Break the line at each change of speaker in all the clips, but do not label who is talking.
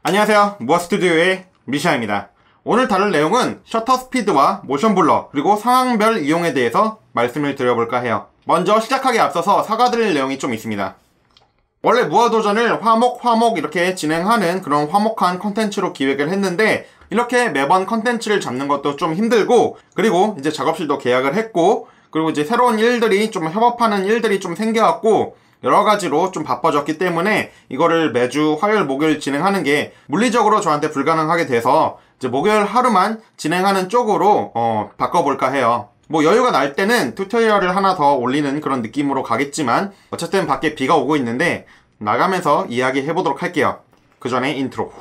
안녕하세요, 무아스튜디오의 미샤입니다. 오늘 다룰 내용은 셔터 스피드와 모션 블러 그리고 상황별 이용에 대해서 말씀을 드려볼까 해요. 먼저 시작하기에 앞서서 사과드릴 내용이 좀 있습니다. 원래 무아도전을 화목 이렇게 진행하는 그런 화목한 컨텐츠로 기획을 했는데 이렇게 매번 컨텐츠를 잡는 것도 좀 힘들고, 그리고 이제 작업실도 계약을 했고, 그리고 이제 새로운 일들이 좀 협업하는 일들이 좀 생겨갖고 여러가지로 좀 바빠졌기 때문에 이거를 매주 화요일 목요일 진행하는 게 물리적으로 저한테 불가능하게 돼서 이제 목요일 하루만 진행하는 쪽으로 바꿔볼까 해요. 뭐 여유가 날 때는 튜토리얼을 하나 더 올리는 그런 느낌으로 가겠지만 어쨌든 밖에 비가 오고 있는데 나가면서 이야기 해보도록 할게요. 그 전에 인트로.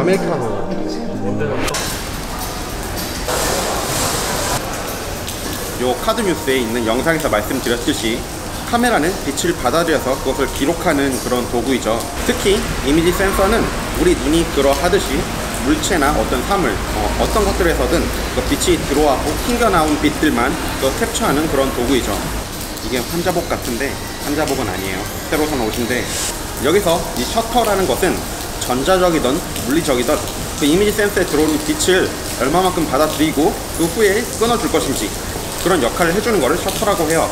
아메리카노. 요 카드뉴스에 있는 영상에서 말씀드렸듯이 카메라는 빛을 받아들여서 그것을 기록하는 그런 도구이죠. 특히 이미지 센서는 우리 눈이 그러하듯이 물체나 어떤 사물, 어떤 것들에서든 그 빛이 들어와고 튕겨나온 빛들만 캡처하는 그런 도구이죠. 이게 환자복 같은데 환자복은 아니에요. 새로 산 옷인데, 여기서 이 셔터라는 것은 전자적이든 물리적이든 그 이미지 센서에 들어오는 빛을 얼마만큼 받아들이고 그 후에 끊어줄 것인지 그런 역할을 해주는 것을 셔터라고 해요.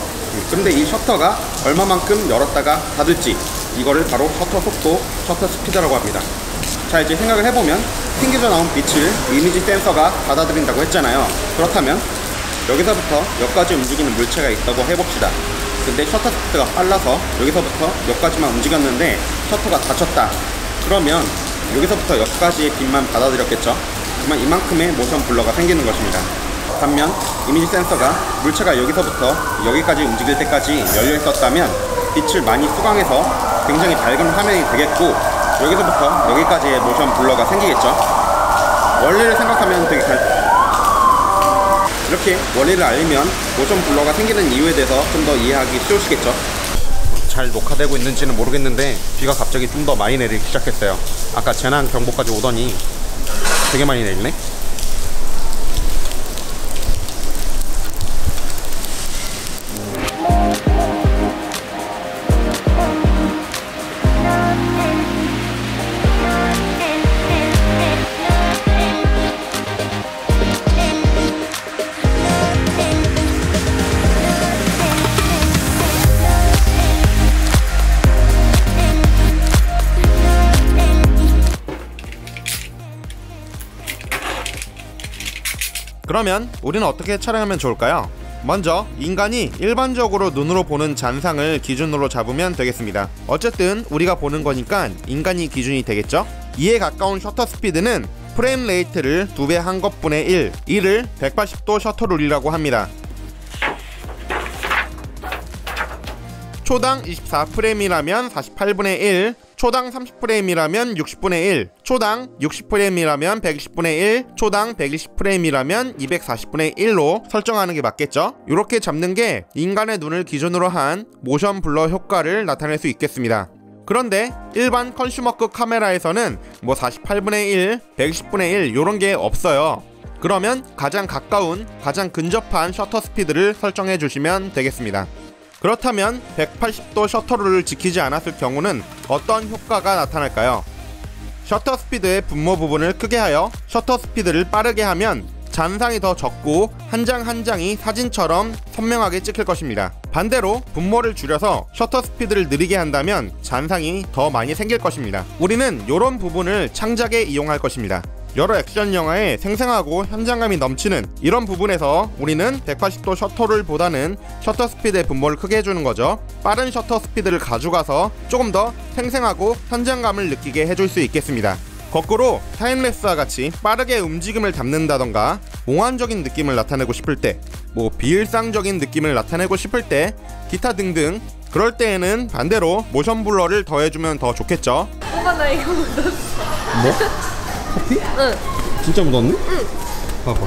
근데 이 셔터가 얼마만큼 열었다가 닫을지, 이거를 바로 셔터 속도, 셔터 스피드라고 합니다. 자, 이제 생각을 해보면 튕겨져 나온 빛을 이미지 센서가 받아들인다고 했잖아요. 그렇다면 여기서부터 여기까지 움직이는 물체가 있다고 해봅시다. 근데 셔터 스피드가 빨라서 여기서부터 여기까지만 움직였는데 셔터가 닫혔다. 그러면 여기서부터 여기까지의 빛만 받아들였겠죠. 그러면 이만큼의 모션 블러가 생기는 것입니다. 반면 이미지 센서가 물체가 여기서부터 여기까지 움직일 때까지 열려 있었다면 빛을 많이 수강해서 굉장히 밝은 화면이 되겠고, 여기서부터 여기까지의 모션 블러가 생기겠죠. 원리를 생각하면 되게 이렇게 원리를 알면 모션 블러가 생기는 이유에 대해서 좀 더 이해하기 쉬우시겠죠. 잘 녹화되고 있는지는 모르겠는데 비가 갑자기 좀 더 많이 내리기 시작했어요. 아까 재난 경보까지 오더니 되게 많이 내리네. 그러면 우리는 어떻게 촬영하면 좋을까요? 먼저 인간이 일반적으로 눈으로 보는 잔상을 기준으로 잡으면 되겠습니다. 어쨌든 우리가 보는 거니까 인간이 기준이 되겠죠? 이에 가까운 셔터 스피드는 프레임 레이트를 2배 한 것분의 1, 이를 180도 셔터 룰이라고 합니다. 초당 24프레임이라면 48분의 1, 초당 30프레임이라면 60분의 1, 초당 60프레임이라면 120분의 1, 초당 120프레임이라면 240분의 1로 설정하는 게 맞겠죠? 이렇게 잡는 게 인간의 눈을 기준으로 한 모션 블러 효과를 나타낼 수 있겠습니다. 그런데 일반 컨슈머급 카메라에서는 뭐 48분의 1, 120분의 1 이런 게 없어요. 그러면 가장 가까운, 가장 근접한 셔터 스피드를 설정해 주시면 되겠습니다. 그렇다면 180도 셔터룰을 지키지 않았을 경우는 어떤 효과가 나타날까요? 셔터 스피드의 분모 부분을 크게 하여 셔터 스피드를 빠르게 하면 잔상이 더 적고 한 장 한 장이 사진처럼 선명하게 찍힐 것입니다. 반대로 분모를 줄여서 셔터 스피드를 느리게 한다면 잔상이 더 많이 생길 것입니다. 우리는 이런 부분을 창작에 이용할 것입니다. 여러 액션 영화에 생생하고 현장감이 넘치는 이런 부분에서 우리는 180도 셔터를 보다는 셔터 스피드의 분모를 크게 해주는 거죠. 빠른 셔터 스피드를 가져가서 조금 더 생생하고 현장감을 느끼게 해줄 수 있겠습니다. 거꾸로 타임랩스와 같이 빠르게 움직임을 담는다던가 몽환적인 느낌을 나타내고 싶을 때, 뭐 비일상적인 느낌을 나타내고 싶을 때, 기타 등등, 그럴 때에는 반대로 모션 블러를 더해주면 더 좋겠죠.
오빠 나 이거 묻었어.
뭐? 커피?
응.
진짜 묻었네?
응.
봐봐.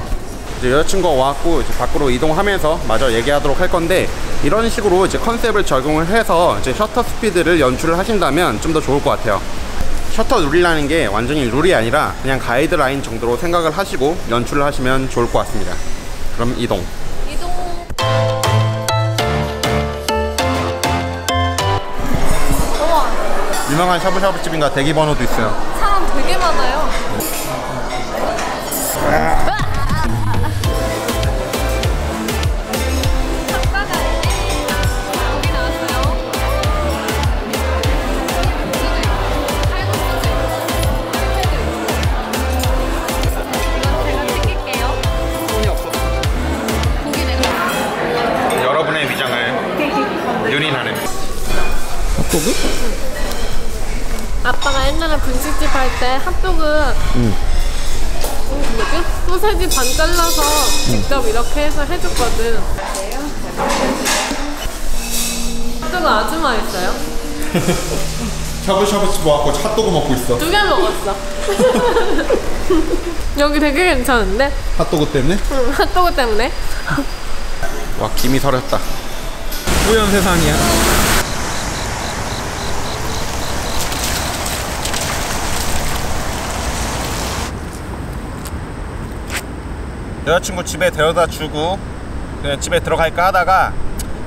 이제 여자친구가 와갖고 이제 밖으로 이동하면서 마저 얘기하도록 할 건데, 이런 식으로 이제 컨셉을 적용을 해서 이제 셔터 스피드를 연출을 하신다면 좀 더 좋을 것 같아요. 셔터 룰이라는 게 완전히 룰이 아니라 그냥 가이드라인 정도로 생각을 하시고 연출을 하시면 좋을 것 같습니다. 그럼 이동.
우와,
유명한 샤브샤브 집인가 대기 번호도 있어요.
사람 되게 많아요.
여러분의 위장을 유린하는 핫도그?
아빠가 옛날에 분식집 할 때 핫도그 뭐지? 소세지 반 잘라서 직접 이렇게 해서 해줬거든. 핫도그 아주 맛있어요.
샤브샤브 집 와갖고 핫도그 먹고 있어.
2개 먹었어. 여기 되게 괜찮은데?
핫도그 때문에?
응, 핫도그 때문에.
와, 김이 서렸다.
뿌연 세상이야.
여자친구 집에 데려다 주고 그냥 집에 들어갈까 하다가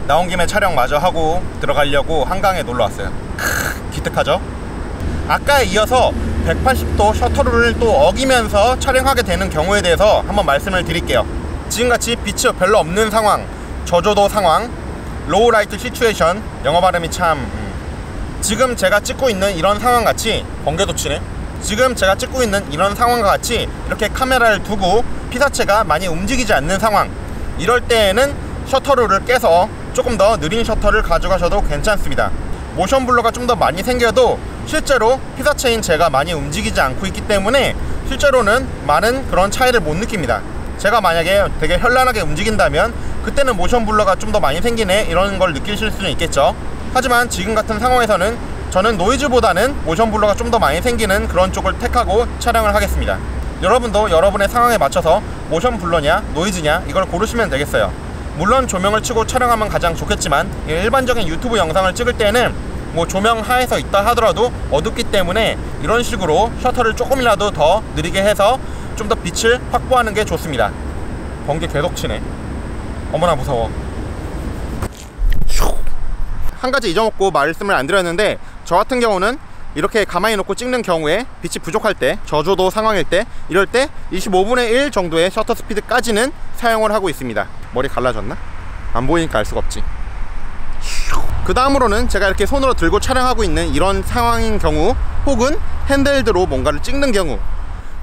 나온 김에 촬영 마저 하고 들어가려고 한강에 놀러 왔어요. 기특하죠? 아까에 이어서 180도 셔터룰을 또 어기면서 촬영하게 되는 경우에 대해서 한번 말씀을 드릴게요. 지금같이 빛이 별로 없는 상황, 저조도 상황, 로우 라이트 시츄에이션, 영어 발음이 참 지금 제가 찍고 있는 이런 상황같이 번개도 치네. 지금 제가 찍고 있는 이런 상황과 같이 이렇게 카메라를 두고 피사체가 많이 움직이지 않는 상황, 이럴 때에는 셔터룰을 깨서 조금 더 느린 셔터를 가져가셔도 괜찮습니다. 모션 블러가 좀 더 많이 생겨도 실제로 피사체인 제가 많이 움직이지 않고 있기 때문에 실제로는 많은 그런 차이를 못 느낍니다. 제가 만약에 되게 현란하게 움직인다면 그때는 모션 블러가 좀 더 많이 생기네 이런 걸 느끼실 수는 있겠죠. 하지만 지금 같은 상황에서는 저는 노이즈보다는 모션 블러가 좀 더 많이 생기는 그런 쪽을 택하고 촬영을 하겠습니다. 여러분도 여러분의 상황에 맞춰서 모션 블러냐 노이즈냐 이걸 고르시면 되겠어요. 물론 조명을 치고 촬영하면 가장 좋겠지만 일반적인 유튜브 영상을 찍을 때는 뭐 조명 하에서 있다 하더라도 어둡기 때문에 이런 식으로 셔터를 조금이라도 더 느리게 해서 좀 더 빛을 확보하는 게 좋습니다. 번개 계속 치네. 어머나 무서워. 한 가지 잊어먹고 말씀을 안 드렸는데, 저 같은 경우는 이렇게 가만히 놓고 찍는 경우에 빛이 부족할 때, 저조도 상황일 때, 이럴 때 25분의 1 정도의 셔터 스피드까지는 사용을 하고 있습니다. 머리 갈라졌나? 안 보이니까 알 수가 없지. 그 다음으로는 제가 이렇게 손으로 들고 촬영하고 있는 이런 상황인 경우, 혹은 핸들드로 뭔가를 찍는 경우,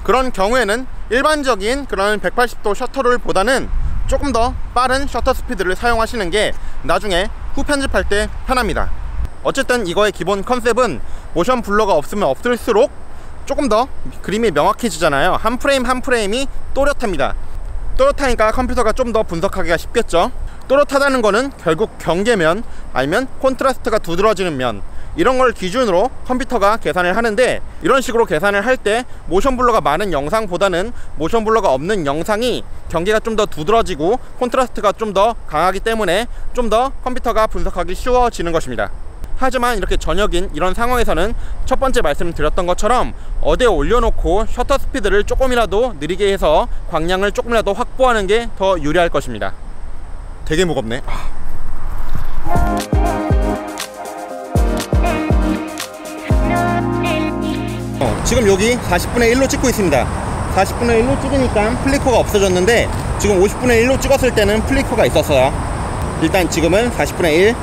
그런 경우에는 일반적인 그런 180도 셔터를 보다는 조금 더 빠른 셔터 스피드를 사용하시는 게 나중에 후 편집할 때 편합니다. 어쨌든 이거의 기본 컨셉은 모션 블러가 없으면 없을수록 조금 더 그림이 명확해지잖아요. 한 프레임 한 프레임이 또렷합니다. 또렷하니까 컴퓨터가 좀 더 분석하기가 쉽겠죠. 또렷하다는 거는 결국 경계면 아니면 콘트라스트가 두드러지는 면, 이런 걸 기준으로 컴퓨터가 계산을 하는데, 이런 식으로 계산을 할 때 모션 블러가 많은 영상보다는 모션 블러가 없는 영상이 경계가 좀 더 두드러지고 콘트라스트가 좀 더 강하기 때문에 좀 더 컴퓨터가 분석하기 쉬워지는 것입니다. 하지만 이렇게 저녁인 이런 상황에서는 첫 번째 말씀드렸던 것처럼 어디에 올려놓고 셔터 스피드를 조금이라도 느리게 해서 광량을 조금이라도 확보하는 게 더 유리할 것입니다. 되게 무겁네. 지금 여기 40분의 1로 찍고 있습니다. 40분의 1로 찍으니까 플리커가 없어졌는데, 지금 50분의 1로 찍었을 때는 플리커가 있었어요. 일단 지금은 40분의 1,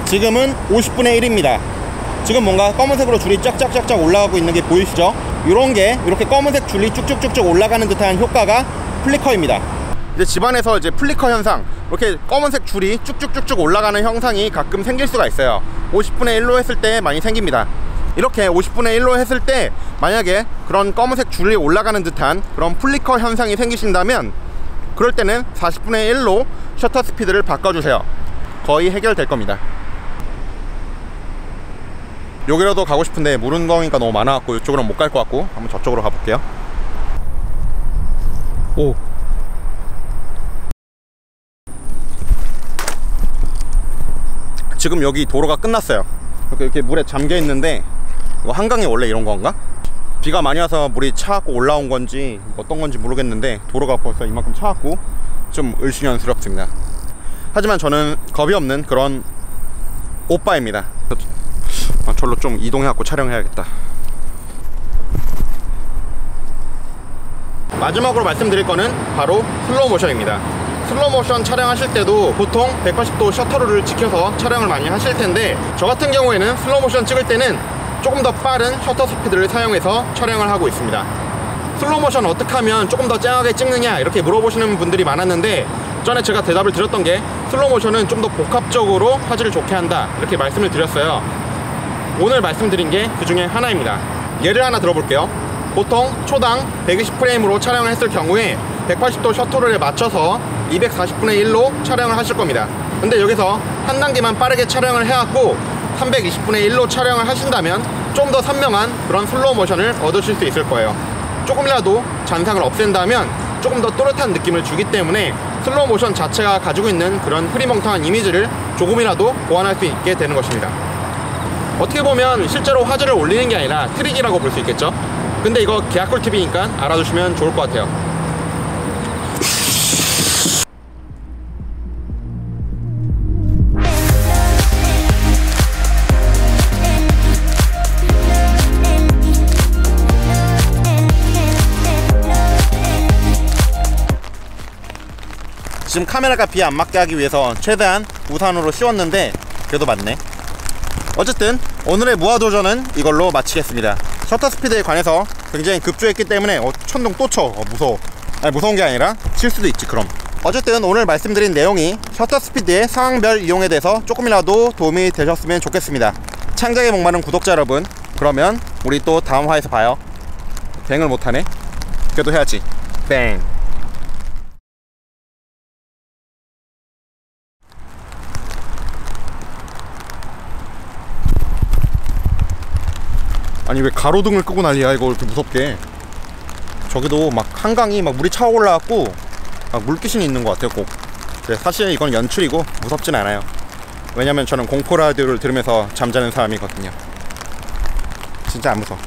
지금은 50분의 1입니다. 지금 뭔가 검은색으로 줄이 쫙쫙쫙쫙 올라가고 있는 게 보이시죠? 이런 게 이렇게 검은색 줄이 쭉쭉쭉쭉 올라가는 듯한 효과가 플리커입니다. 이제 집안에서 이제 플리커 현상, 이렇게 검은색 줄이 쭉쭉쭉쭉 올라가는 현상이 가끔 생길 수가 있어요. 50분의 1로 했을 때 많이 생깁니다. 이렇게 50분의 1로 했을 때 만약에 그런 검은색 줄이 올라가는 듯한 그런 플리커 현상이 생기신다면, 그럴 때는 40분의 1로 셔터 스피드를 바꿔주세요. 거의 해결될 겁니다. 여기라도 가고 싶은데 물은 거니까 너무 많아갖고 이쪽으로는 못 갈 것 같고, 한번 저쪽으로 가볼게요.
오.
지금 여기 도로가 끝났어요. 이렇게 물에 잠겨 있는데 이거 한강이 원래 이런 건가? 비가 많이 와서 물이 차갖고 올라온 건지 어떤 건지 모르겠는데 도로가 벌써 이만큼 차갖고 좀 을씨년스럽습니다. 하지만 저는 겁이 없는 그런 오빠입니다. 절로 좀 이동해갖고 촬영해야겠다. 마지막으로 말씀드릴 거는 바로 슬로우 모션입니다. 슬로우 모션 촬영하실 때도 보통 180도 셔터룰을 지켜서 촬영을 많이 하실 텐데, 저 같은 경우에는 슬로우 모션 찍을 때는 조금 더 빠른 셔터 스피드를 사용해서 촬영을 하고 있습니다. 슬로우 모션 어떻게 하면 조금 더 쨍하게 찍느냐 이렇게 물어보시는 분들이 많았는데, 전에 제가 대답을 드렸던 게 슬로우 모션은 좀 더 복합적으로 화질을 좋게 한다 이렇게 말씀을 드렸어요. 오늘 말씀드린 게 그 중에 하나입니다. 예를 하나 들어볼게요. 보통 초당 120프레임으로 촬영을 했을 경우에 180도 셔터룰에 맞춰서 240분의 1로 촬영을 하실 겁니다. 근데 여기서 한 단계만 빠르게 촬영을 해갖고 320분의 1로 촬영을 하신다면 좀 더 선명한 그런 슬로우 모션을 얻으실 수 있을 거예요. 조금이라도 잔상을 없앤다면 조금 더 또렷한 느낌을 주기 때문에 슬로우 모션 자체가 가지고 있는 그런 흐리멍텅한 이미지를 조금이라도 보완할 수 있게 되는 것입니다. 어떻게 보면 실제로 화질을 올리는 게 아니라 트릭이라고 볼 수 있겠죠. 근데 이거 계약 꿀팁이니까 알아두시면 좋을 것 같아요. 지금 카메라가 비에 안 맞게 하기 위해서 최대한 우산으로 씌웠는데 그래도 맞네. 어쨌든 오늘의 무아도전은 이걸로 마치겠습니다. 셔터 스피드에 관해서 굉장히 급조했기 때문에 천둥 또 쳐. 무서워. 아니, 무서운 게 아니라 칠 수도 있지 그럼. 어쨌든 오늘 말씀드린 내용이 셔터 스피드의 상황별 이용에 대해서 조금이라도 도움이 되셨으면 좋겠습니다. 창작에 목마른 구독자 여러분, 그러면 우리 또 다음 화에서 봐요. 뱅을 못하네. 그래도 해야지. 뱅. 아니 왜 가로등을 끄고 난리야 이거 이렇게 무섭게. 저기도 막 한강이 막 물이 차올라갖고 막 물귀신이 있는 것 같아요 꼭. 그래, 사실 이건 연출이고 무섭진 않아요. 왜냐면 저는 공포 라디오를 들으면서 잠자는 사람이거든요. 진짜 안 무서워.